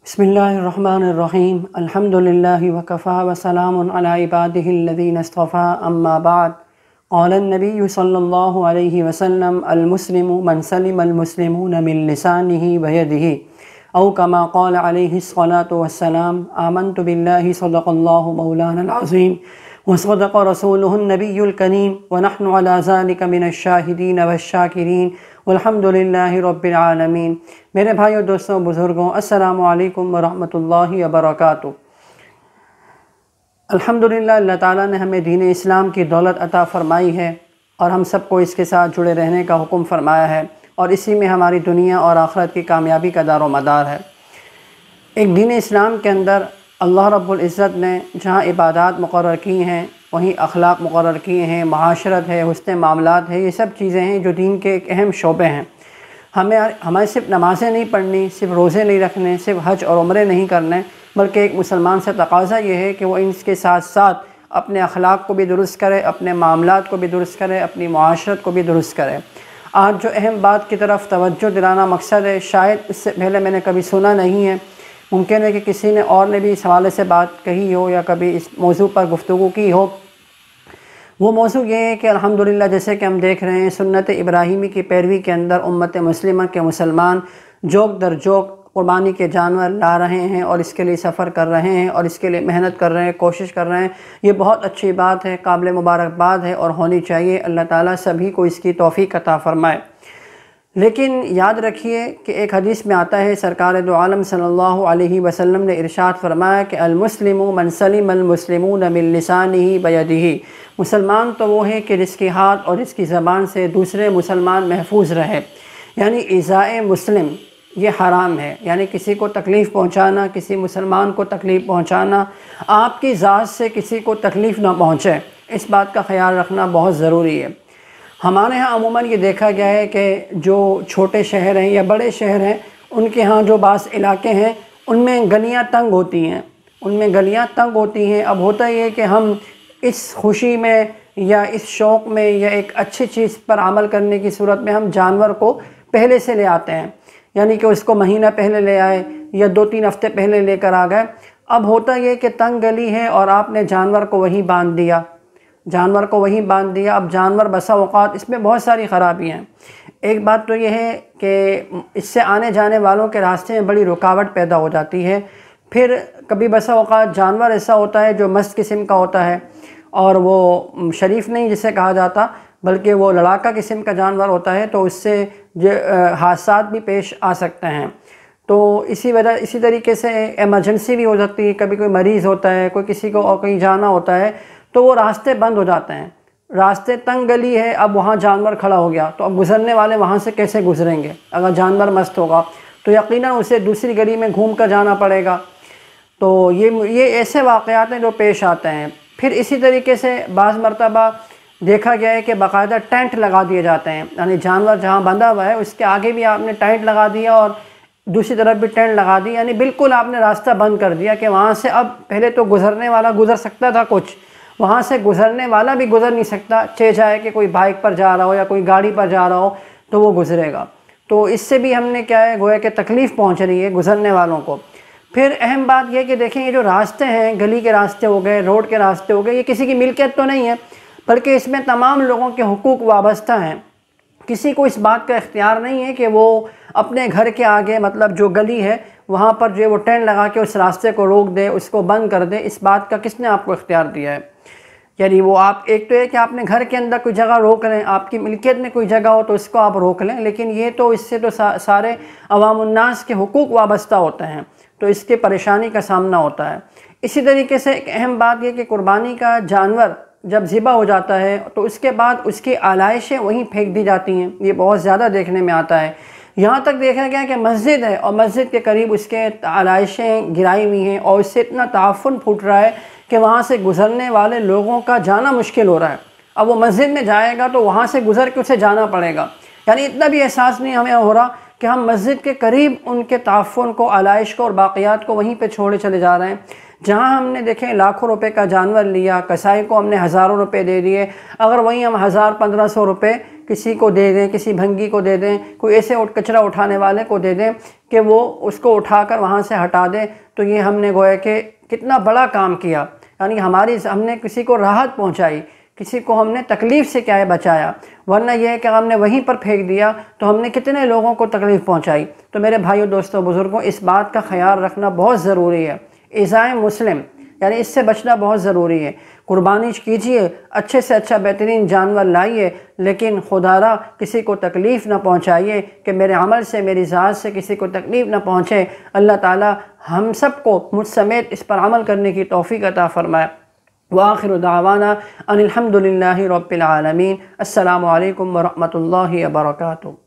بسم الله الرحمن الرحيم الحمد لله وكفى وسلام على عباده الذين اصطفى أما بعد قال النبي صلى الله عليه وسلم المسلم من سلم المسلمون من لسانه ويده أو كما قال عليه الصلاة والسلام آمنت بالله صدق الله مولانا العظيم وصدق رسوله النبي الكريم ونحن على ذلك من الشاهدين والشاكرين والحمد للہ رب العالمین۔ میرے بھائیوں، دوستوں، بزرگوں، السلام علیکم ورحمۃ اللہ وبرکاتہ۔ الحمدللہ اللہ تعالیٰ نے ہمیں دین اسلام کی دولت عطا فرمائی ہے اور ہم سب کو اس کے ساتھ جڑے رہنے کا حکم فرمایا ہے، اور اسی میں ہماری دنیا اور آخرت کی کامیابی کا دار و مدار ہے۔ ایک دین اسلام کے اندر اللہ رب العزت نے جہاں عبادات مقرر کی ہیں، وہیں اخلاق مقرر کیے ہیں، معاشرت ہے، حسن معاملات ہے، یہ سب چیزیں ہیں جو دین کے ایک اہم شعبے ہیں۔ ہمیں صرف نمازیں نہیں پڑھنی، صرف روزے نہیں رکھنے، صرف حج اور عمرے نہیں کرنے، بلکہ ایک مسلمان سے تقاضا یہ ہے کہ وہ ان کے ساتھ ساتھ اپنے اخلاق کو بھی درست کرے، اپنے معاملات کو بھی درست کرے، اپنی معاشرت کو بھی درست کرے۔ آج جو اہم بات کی طرف توجہ دلانا مقصد ہے، شاید اس سے پہلے میں نے کبھی سنا نہیں ہے، ممکن ہے کہ کسی نے اور نے بھی اس حوالے سے بات کہی ہو یا کبھی اس موضوع پر گفتگو کی ہو۔ وہ موضوع یہ ہے کہ الحمدللہ جیسے کہ ہم دیکھ رہے ہیں، سنت ابراہیمی کی پیروی کے اندر امت مسلمہ کے مسلمان جوک در جوک قربانی کے جانور لا رہے ہیں اور اس کے لیے سفر کر رہے ہیں اور اس کے لیے محنت کر رہے ہیں، کوشش کر رہے ہیں۔ یہ بہت اچھی بات ہے، قابل مبارکباد ہے اور ہونی چاہیے۔ اللہ تعالیٰ سبھی کو اس کی توفیق عطا فرمائے۔ لیکن یاد رکھیے کہ ایک حدیث میں آتا ہے، سرکار دو عالم صلی اللہ علیہ وسلم نے ارشاد فرمایا کہ المسلم من سلم المسلمون من لسانہ بیدہ، مسلمان تو وہ ہے کہ جس کے ہاتھ اور جس کی زبان سے دوسرے مسلمان محفوظ رہے، یعنی ایذاء مسلم یہ حرام ہے، یعنی کسی کو تکلیف پہنچانا، کسی مسلمان کو تکلیف پہنچانا، آپ کی ذات سے کسی کو تکلیف نہ پہنچے، اس بات کا خیال رکھنا بہت ضروری ہے۔ ہمارے ہاں عموماً یہ دیکھا گیا ہے کہ جو چھوٹے شہر ہیں یا بڑے شہر ہیں، ان کے ہاں جو بعض علاقے ہیں ان میں گلیاں تنگ ہوتی ہیں، اب ہوتا یہ ہے کہ ہم اس خوشی میں یا اس شوق میں یا ایک اچھی چیز پر عمل کرنے کی صورت میں ہم جانور کو پہلے سے لے آتے ہیں، یعنی کہ اس کو مہینہ پہلے لے آئے یا 2-3 ہفتے پہلے لے کر آ گئے۔ اب ہوتا یہ کہ تنگ گلی ہے اور آپ نے جانور کو وہیں باندھ دیا، اب جانور بسا اوقات اس میں بہت ساری خرابیاں ہیں۔ ایک بات تو یہ ہے کہ اس سے آنے جانے والوں کے راستے میں بڑی رکاوٹ پیدا ہو جاتی ہے۔ پھر کبھی بسا اوقات جانور ایسا ہوتا ہے جو مست قسم کا ہوتا ہے اور وہ شریف نہیں جسے کہا جاتا، بلکہ وہ لڑاکا قسم کا جانور ہوتا ہے، تو اس سے حادثات بھی پیش آ سکتے ہیں۔ تو اسی طریقے سے ایمرجنسی بھی ہو سکتی ہے، کبھی کوئی مریض ہوتا ہے، کسی کو اور کہیں جانا ہوتا ہے، تو وہ راستے بند ہو جاتے ہیں، راستے تنگ گلی ہے، اب وہاں جانور کھڑا ہو گیا تو اب گزرنے والے وہاں سے کیسے گزریں گے؟ اگر جانور مست ہوگا تو یقیناً اسے دوسری گلی میں گھوم کر جانا پڑے گا۔ تو یہ ایسے واقعات ہیں جو پیش آتے ہیں۔ پھر اسی طریقے سے بعض مرتبہ دیکھا گیا ہے کہ باقاعدہ ٹینٹ لگا دیے جاتے ہیں، یعنی جانور جہاں بندھا ہوا ہے اس کے آگے بھی آپ نے ٹینٹ لگا دیا اور دوسری طرف بھی ٹینٹ لگا دی، یعنی بالکل آپ نے راستہ بند کر دیا کہ وہاں سے اب پہلے تو گزرنے والا گزر سکتا تھا، کچھ وہاں سے گزرنے والا بھی گزر نہیں سکتا، چاہے کہ کوئی بائک پر جا رہا ہو یا کوئی گاڑی پر جا رہا ہو تو وہ گزرے گا۔ تو اس سے بھی ہم نے کیا ہے، گویا کہ تکلیف پہنچ رہی ہے گزرنے والوں کو۔ پھر اہم بات یہ کہ دیکھیں، یہ جو راستے ہیں، گلی کے راستے ہو گئے، روڈ کے راستے ہو گئے، یہ کسی کی ملکیت تو نہیں ہے، بلکہ اس میں تمام لوگوں کے حقوق وابستہ ہیں۔ کسی کو اس بات کا اختیار نہیں ہے کہ وہ اپنے گھر کے آگے، مطلب جو گلی ہے وہاں پر جو وہ ٹینٹ لگا کے اس راستے کو روک دے، اس کو بند کر دے۔ اس بات کا کس نے آپ کو اختیار دیا ہے؟ یعنی وہ آپ ایک تو ہے کہ آپ نے گھر کے اندر کوئی جگہ روک لیں، آپ کی ملکیت میں کوئی جگہ ہو تو اس کو آپ روک لیں، لیکن یہ تو اس سے تو سارے عوام الناس کے حقوق وابستہ ہوتے ہیں، تو اس کے پریشانی کا سامنا ہوتا ہے۔ اسی طریقے سے ایک اہم بات یہ کہ قربانی کا جانور جب ذبح ہو جاتا ہے تو اس کے بعد اس کی آلائشیں وہیں پھینک دی جاتی ہیں، یہ بہت زیادہ دیکھنے میں آتا ہے۔ یہاں تک دیکھا گیا کہ مسجد ہے اور مسجد کے قریب اس کے آلائشیں گرائی ہوئی ہیں اور اس سے اتنا تعفن پھوٹ رہا ہے کہ وہاں سے گزرنے والے لوگوں کا جانا مشکل ہو رہا ہے۔ اب وہ مسجد میں جائے گا تو وہاں سے گزر کے اسے جانا پڑے گا، یعنی اتنا بھی احساس نہیں ہمیں ہو رہا کہ ہم مسجد کے قریب ان کے تعفن کو، آلائش کو اور باقیات کو وہیں پہ چھوڑے چلے جا رہے ہیں۔ جہاں ہم نے دیکھیں لاکھوں روپے کا جانور لیا، کسائی کو ہم نے ہزاروں روپے دے دیے، اگر وہیں ہم 1000-1500 روپے کسی کو دے دیں، کسی بھنگی کو دے دیں، کوئی ایسے کچرا اٹھانے والے کو دے دیں کہ وہ اس کو اٹھا کر وہاں سے ہٹا دے، تو یہ ہم نے گویا کہ کتنا بڑا کام کیا، یعنی ہم نے کسی کو راحت پہنچائی، کسی کو ہم نے تکلیف سے کیا ہے بچایا، ورنہ یہ ہے کہ ہم نے وہیں پر پھینک دیا تو ہم نے کتنے لوگوں کو تکلیف پہنچائی۔ تو میرے بھائیوں، دوستوں، بزرگوں، اس بات کا خیال رکھنا بہت ضروری ہے۔ ایذائے مسلم یعنی اس سے بچنا بہت ضروری ہے۔ قربانی کیجئے، اچھے سے اچھا بہترین جانور لائیے، لیکن خدا را کسی کو تکلیف نہ پہنچائیے کہ میرے عمل سے، میری ذات سے کسی کو تکلیف نہ پہنچے۔ اللہ تعالی ہم سب کو مجھ سمیت اس پر عمل کرنے کی توفیق عطا فرمائے۔ وآخر دعوانا ان الحمد للہ رب العالمین۔ السلام علیکم ورحمۃ اللہ وبرکاتہ۔